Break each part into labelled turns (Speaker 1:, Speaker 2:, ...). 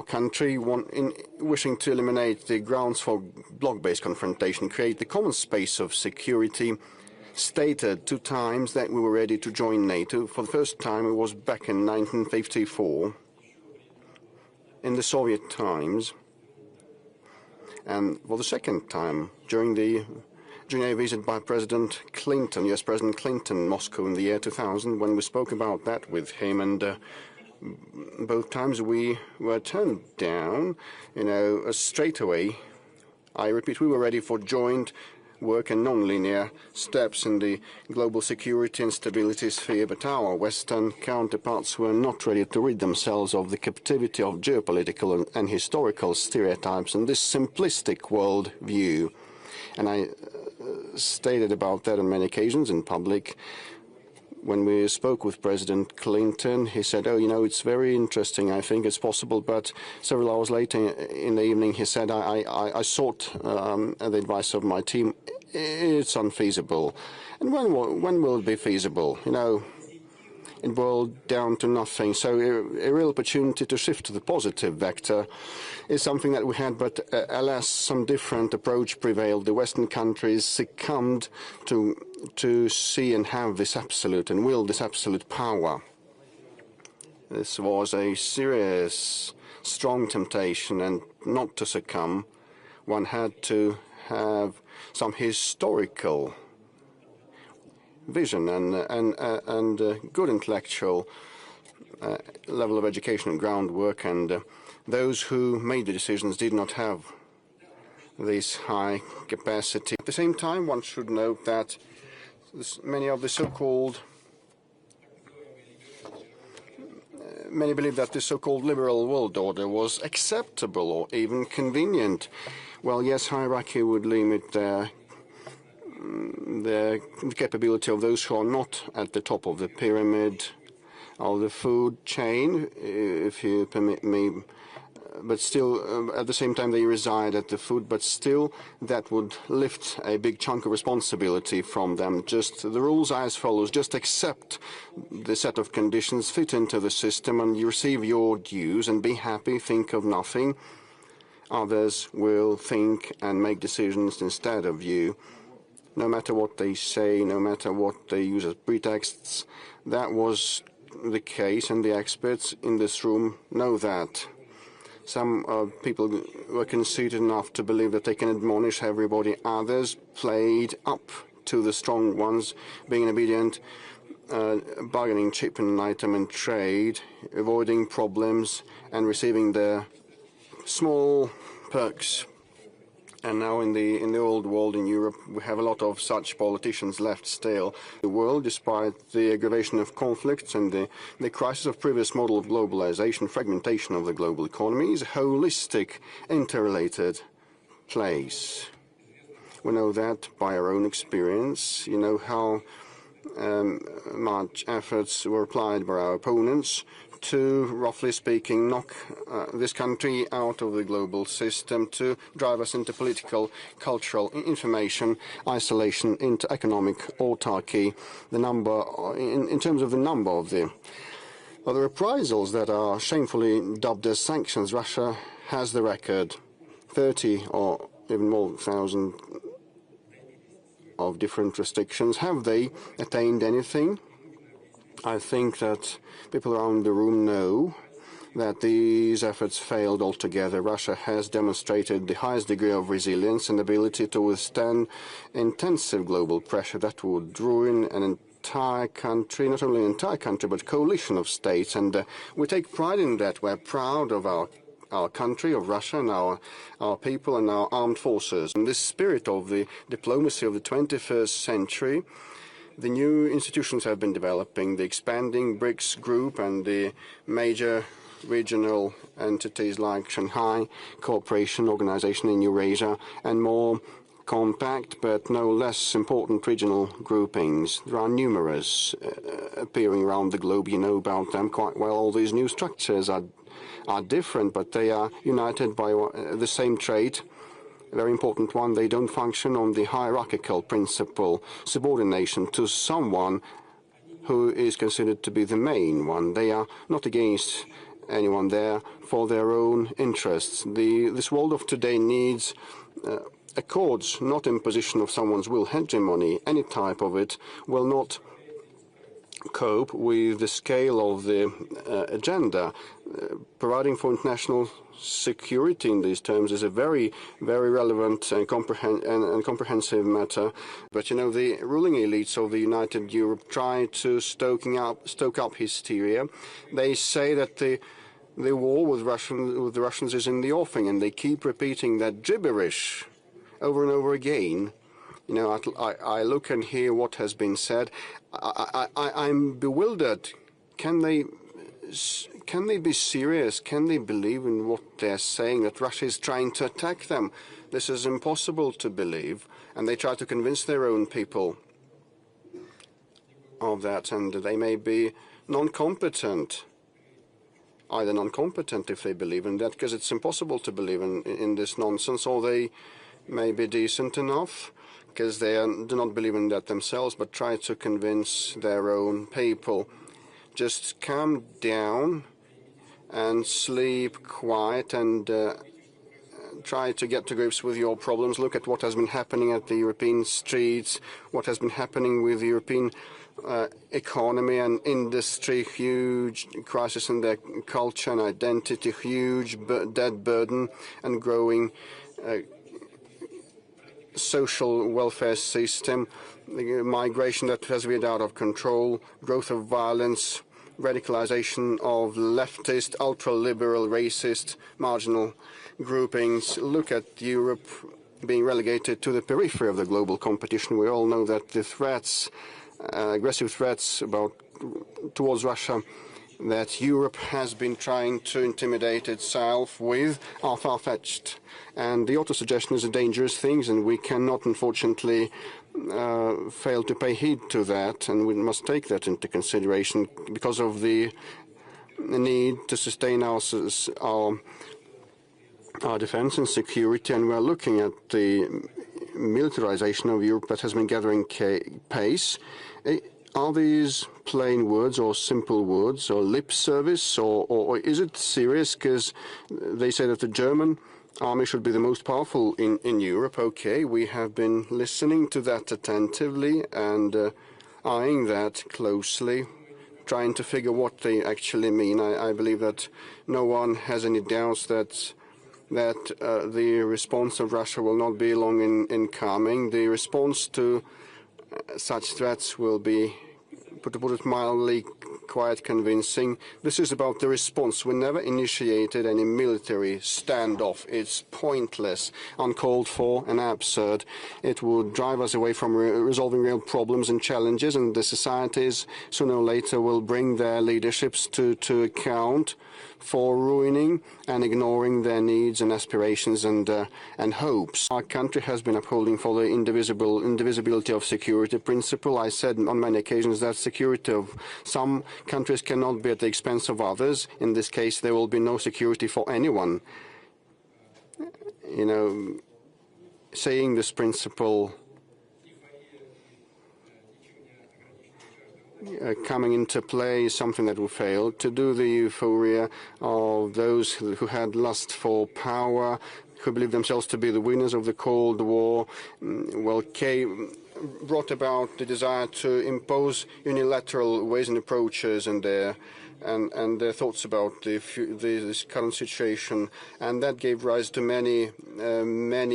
Speaker 1: our country, wishing to eliminate the grounds for block-based confrontation, create the common space of security, stated 2 times that we were ready to join NATO. For the first time, it was back in 1954, in the Soviet times, and for the second time, during a visit by President Clinton, US President Clinton, in Moscow in the year 2000, when we spoke about that with him, and both times we were turned down, straight away. I repeat, we were ready for joint work and non-linear steps in the global security and stability sphere, but our Western counterparts were not ready to rid themselves of the captivity of geopolitical and historical stereotypes and this simplistic world view. And I stated about that on many occasions in public. When we spoke with President Clinton, he said, it's very interesting, I think it's possible, but several hours later in the evening he said, I sought the advice of my team, it's unfeasible. And when will it be feasible? It boiled down to nothing. So a real opportunity to shift to the positive vector is something that we had, but alas, some different approach prevailed. The Western countries succumbed to see and have this absolute and wield this absolute power. This was a serious, strong temptation, and not to succumb, one had to have some historical vision and good intellectual level of education and groundwork, and those who made the decisions did not have this high capacity. At the same time, one should note that many believe that the so-called liberal world order was acceptable or even convenient. Well, yes, hierarchy would limit the capability of those who are not at the top of the pyramid of the food chain, if you permit me, but still, at the same time, they reside at the food, but still that would lift a big chunk of responsibility from them. Just the rules are as follows: just accept the set of conditions, fit into the system, and you receive your dues, and be happy, think of nothing. Others will think and make decisions instead of you. No matter what they say, no matter what they use as pretexts, that was the case, and the experts in this room know that. Some people were conceited enough to believe that they can admonish everybody. Others played up to the strong ones, being an obedient bargaining chip and item in trade, avoiding problems and receiving their small perks. And now in the old world in Europe, we have a lot of such politicians left still. The world, despite the aggravation of conflicts and the crisis of previous model of globalization, fragmentation of the global economy, is a holistic, interrelated place. We know that by our own experience. You know how much efforts were applied by our opponents to, roughly speaking, knock this country out of the global system, to drive us into political, cultural, information isolation, into economic autarky. The number, in terms of the number of the reprisals that are shamefully dubbed as sanctions, Russia has the record: 30 or even more thousand of different restrictions. Have they attained anything? I think that people around the room know that these efforts failed altogether. Russia has demonstrated the highest degree of resilience and ability to withstand intensive global pressure that would ruin an entire country, not only an entire country, but coalition of states. And we take pride in that. We're proud of our country, of Russia, and our people and our armed forces. In this spirit of the diplomacy of the 21st century, the new institutions have been developing, the expanding BRICS group and the major regional entities like Shanghai Cooperation Organization in Eurasia, and more compact but no less important regional groupings. There are numerous appearing around the globe. You know about them quite well. All these new structures are different, but they are united by the same trait. A very important one: they don't function on the hierarchical principle, subordination to someone who is considered to be the main one. They are not against anyone there for their own interests. This world of today needs accords, not imposition of someone's will. Hegemony, any type of it, will not cope with the scale of the agenda. Providing for international security in these terms is a very, very relevant and comprehensive matter. But you know, the ruling elites of the United Europe try to stoke up hysteria. They say that the war with the Russians is in the offing, and they keep repeating that gibberish over and over again. You know, I look and hear what has been said. I'm bewildered. Can they be serious? Can they believe in what they're saying, that Russia is trying to attack them? This is impossible to believe, and they try to convince their own people of that, and they may be non-competent. Either non-competent if they believe in that, because it's impossible to believe in this nonsense, or they may be decent enough because they do not believe in that themselves, but try to convince their own people. Just calm down and sleep quiet and try to get to grips with your problems. Look at what has been happening at the European streets, what has been happening with the European economy and industry, huge crisis in their culture and identity, huge debt burden and growing social welfare system, migration that has been out of control, growth of violence, radicalization of leftist, ultra-liberal, racist, marginal groupings. Look at Europe being relegated to the periphery of the global competition. We all know that the threats, aggressive threats towards Russia that Europe has been trying to intimidate itself with are far-fetched. And the auto-suggestion is a dangerous thing, and we cannot, unfortunately, fail to pay heed to that, and we must take that into consideration because of the need to sustain our defense and security, and we're looking at the militarization of Europe that has been gathering pace. Are these plain words or simple words or lip service, or is it serious? Because they say that the German army should be the most powerful in Europe. Okay, we have been listening to that attentively and eyeing that closely, trying to figure what they actually mean. I believe that no one has any doubts that the response of Russia will not be long in coming. The response to such threats will be, to put it mildly, quite convincing. This is about the response. We never initiated any military standoff. It's pointless, uncalled for, and absurd. It would drive us away from resolving real problems and challenges, and the societies sooner or later will bring their leaderships to account for ruining and ignoring their needs and aspirations and hopes. Our country has been upholding for the indivisibility of security principle. I said on many occasions that security of some countries cannot be at the expense of others. In this case, there will be no security for anyone. You know, saying this principle coming into play is something that will fail. To do the euphoria of those who had lust for power, who believed themselves to be the winners of the Cold War, brought about the desire to impose unilateral ways and approaches and their thoughts about this current situation, and that gave rise to many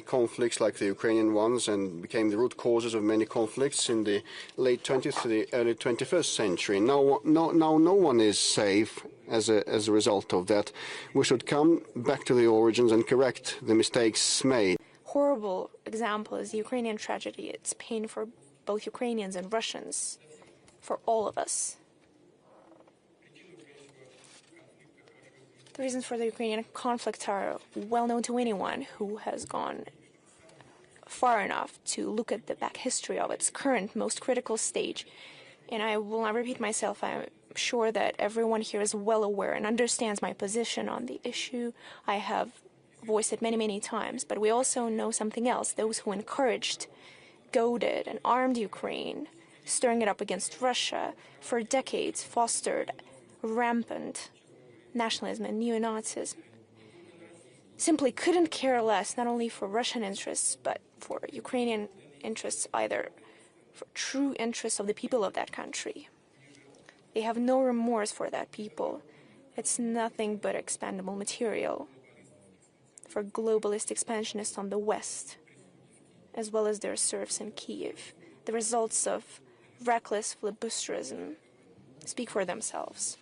Speaker 1: conflicts like the Ukrainian ones, and became the root causes of many conflicts in the late 20th to the early 21st century. Now no one is safe as a result of that. We should come back to the origins and correct the mistakes made.
Speaker 2: Horrible example is the Ukrainian tragedy. It's pain for both Ukrainians and Russians, for all of us. The reasons for the Ukrainian conflict are well known to anyone who has gone far enough to look at the back history of its current most critical stage. And I will not repeat myself. I'm sure that everyone here is well aware and understands my position on the issue. I have voiced it many times, but we also know something else. Those who encouraged, goaded, and armed Ukraine, stirring it up against Russia, for decades fostered rampant nationalism and neo-Nazism simply couldn't care less not only for Russian interests but for Ukrainian interests, either for true interests of the people of that country. They have no remorse for that people. It's nothing but expendable material for globalist expansionists on the West, as well as their serfs in Kiev. The results of reckless filibusterism speak for themselves.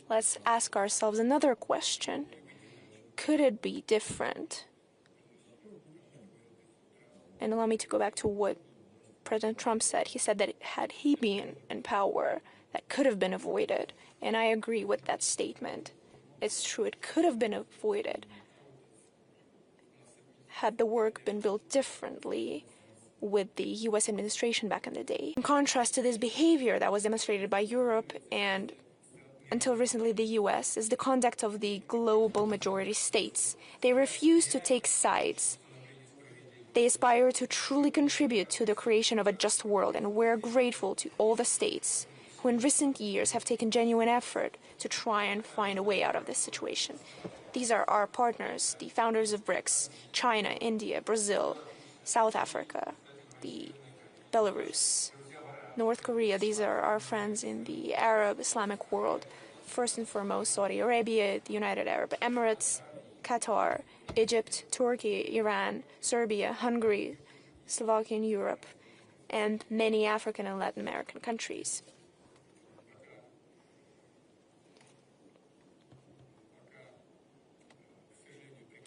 Speaker 2: Let's ask ourselves another question. Could it be different? And allow me to go back to what President Trump said. He said that had he been in power, that could have been avoided. And I agree with that statement. It's true, it could have been avoided had the work been built differently with the US administration back in the day. In contrast to this behavior that was demonstrated by Europe and, until recently, the US, is the conduct of the global majority states. They refuse to take sides. They aspire to truly contribute to the creation of a just world, and we're grateful to all the states who in recent years have taken genuine effort to try and find a way out of this situation. These are our partners, the founders of BRICS, China, India, Brazil, South Africa, the Belarus, North Korea. These are our friends in the Arab Islamic world. First and foremost, Saudi Arabia, the United Arab Emirates, Qatar, Egypt, Turkey, Iran, Serbia, Hungary, Slovakia in Europe, and many African and Latin American countries.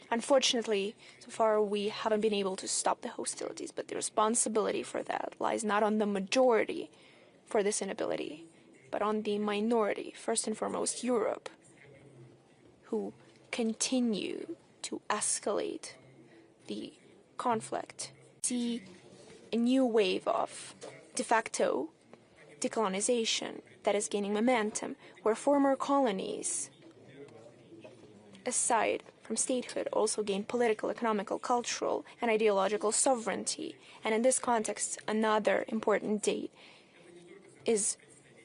Speaker 2: Unfortunately, so far we haven't been able to stop the hostilities, but the responsibility for that lies not on the majority for this inability, but on the minority, first and foremost Europe, who continue to escalate the conflict. See a new wave of de facto decolonization that is gaining momentum, where former colonies, aside from statehood, also gain political, economical, cultural, and ideological sovereignty. And in this context, another important date is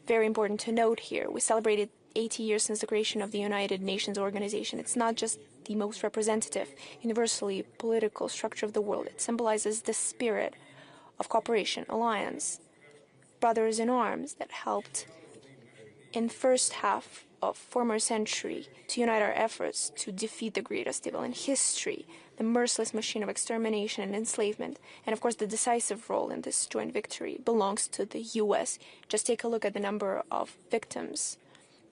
Speaker 2: very important to note here. We celebrated 80 years since the creation of the United Nations organization. It's not just the most representative, universally political structure of the world. It symbolizes the spirit of cooperation, alliance, brothers in arms that helped in the first half of former century to unite our efforts to defeat the greatest evil in history, the merciless machine of extermination and enslavement. And of course, the decisive role in this joint victory belongs to the US. Just take a look at the number of victims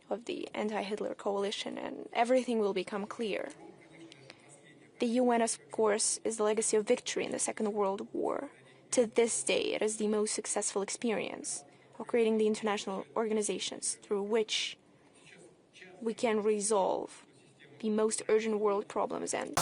Speaker 2: of the anti-Hitler coalition and everything will become clear. The UN, of course, is the legacy of victory in the Second World War. To this day, it is the most successful experience of creating the international organizations through which we can resolve the most urgent world problems and